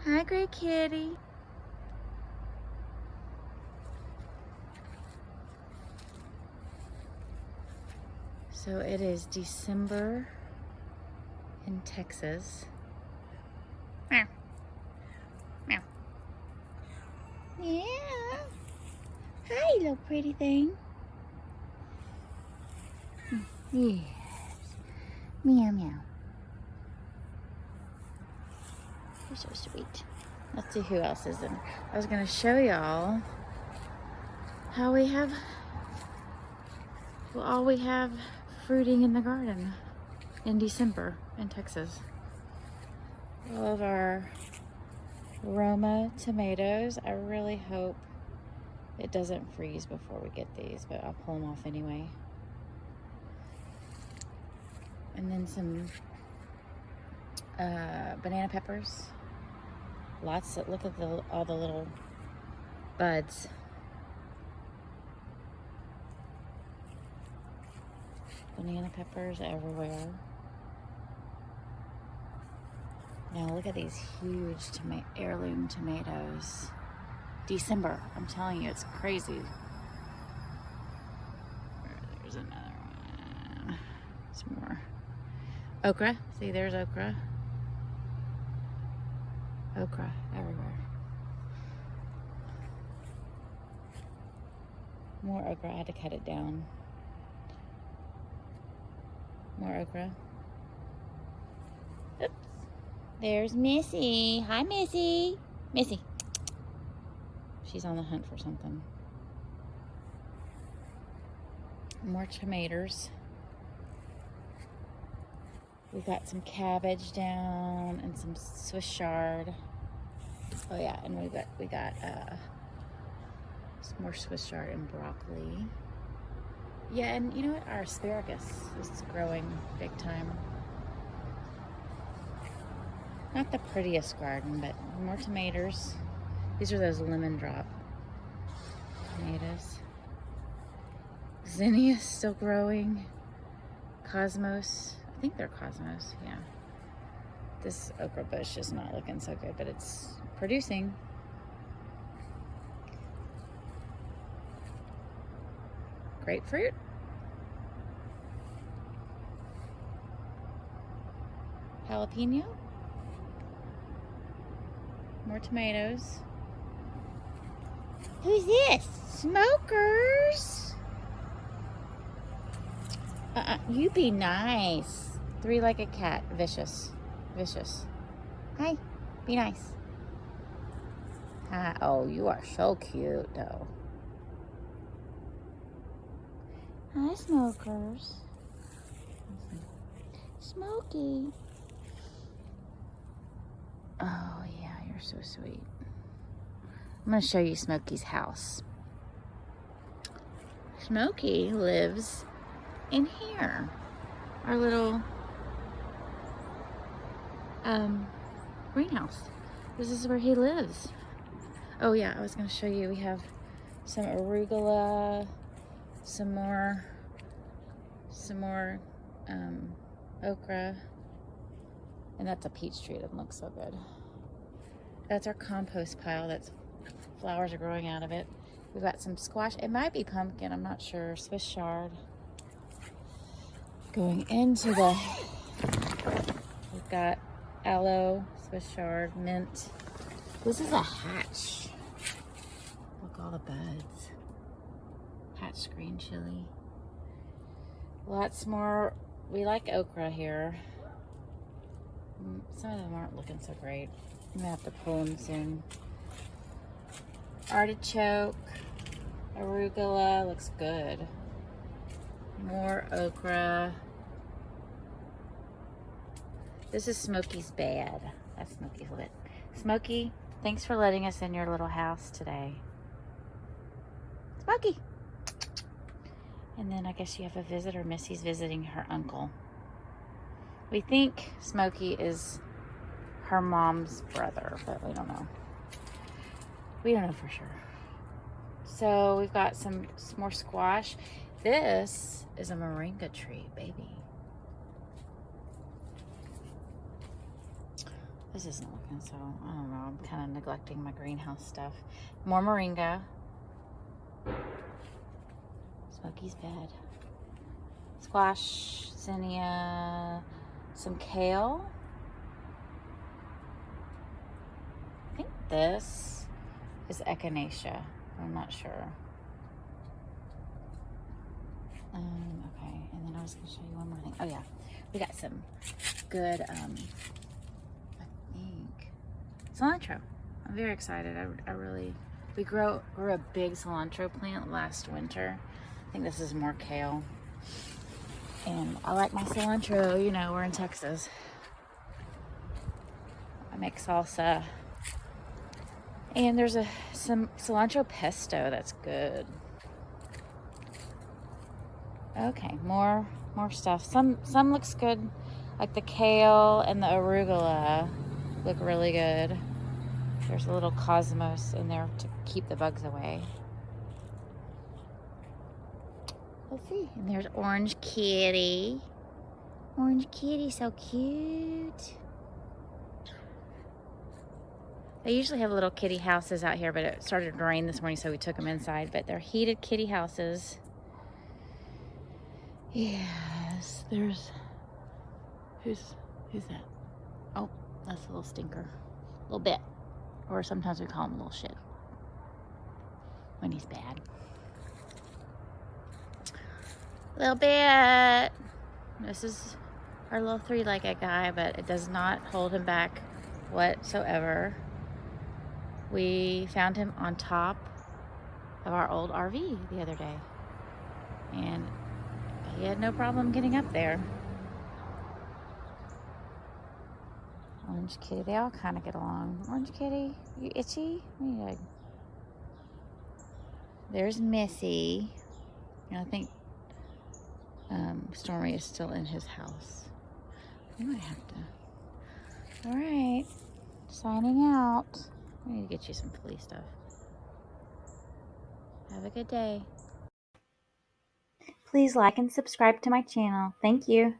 Hi, great kitty. So it is December in Texas. Meow. Meow. Yeah. Hi, little pretty thing. Yes. Meow, meow. You're so sweet. Let's see who else is in. I was going to show y'all how we have, all we have fruiting in the garden in December in Texas. All of our Roma tomatoes. I really hope it doesn't freeze before we get these, but I'll pull them off anyway. And then some banana peppers. Lots of, look at all the little buds. Banana peppers everywhere. Now look at these huge heirloom tomatoes. December, I'm telling you, it's crazy. There's another one. Some more. Okra, see there's okra. Okra everywhere. More okra, I had to cut it down. More okra. Oops. There's Missy. Hi, Missy. Missy. She's on the hunt for something. More tomatoes. We've got some cabbage down and some Swiss chard. Oh yeah, and we got some more Swiss chard and broccoli. Yeah, and you know what? Our asparagus is growing big time. Not the prettiest garden, but more tomatoes. These are those lemon drop tomatoes. Zinnia's still growing. Cosmos. I think they're cosmos, yeah. This okra bush is not looking so good, but it's producing. Grapefruit. Jalapeno. More tomatoes. Who's this? Smokers? You be nice. Three-legged cat. Vicious. Vicious. Hi. Be nice. Hi. Oh, you are so cute, though. Hi, Smokers. Smokey. Oh, yeah, you're so sweet. I'm going to show you Smokey's house. Smokey lives in here. Our little greenhouse. This is where he lives. Oh yeah, I was going to show you. We have some arugula, some more okra, and that's a peach tree that looks so good. That's our compost pile. That's flowers are growing out of it. We've got some squash. It might be pumpkin. I'm not sure. Swiss chard. Going into the. We've got aloe, Swiss chard, mint. This is a hatch. Look, all the buds. Hatch green chili. Lots more. We like okra here. Some of them aren't looking so great. I'm gonna have to pull them soon. Artichoke, arugula, looks good. More okra. This is Smokey's bed. That's Smokey's lit. Smokey, thanks for letting us in your little house today. Smokey. And then I guess you have a visitor. Missy's visiting her uncle. We think Smokey is her mom's brother, but we don't know. We don't know for sure. So we've got some more squash. This is a moringa tree, baby. This isn't looking so, I don't know. I'm kind of neglecting my greenhouse stuff. More moringa. Smokey's bed. Squash, zinnia, some kale. I think this is echinacea. I'm not sure. Okay, and then I was going to show you one more thing. Oh yeah, we got some good, I think, cilantro. I'm very excited. I really, we grew a big cilantro plant last winter. I think this is more kale. And I like my cilantro, you know, we're in Texas. I make salsa. And there's some cilantro pesto that's good. Okay, more stuff. Some looks good, like the kale and the arugula look really good. There's a little cosmos in there to keep the bugs away. Let's see. And there's orange kitty. Orange kitty, so cute. They usually have little kitty houses out here, but it started to rain this morning, so we took them inside. But they're heated kitty houses. Yes, there's, who's that? Oh, that's a little stinker. A little bit. Or sometimes we call him a little shit when he's bad. A little bit. This is our little three-legged guy, but it does not hold him back whatsoever. We found him on top of our old RV the other day, and he had no problem getting up there. Orange kitty, they all kind of get along. Orange kitty, you itchy? What are you doing? There's Missy. And I think Stormy is still in his house. We might have to. All right, signing out. I need to get you some flea stuff. Have a good day. Please like and subscribe to my channel. Thank you.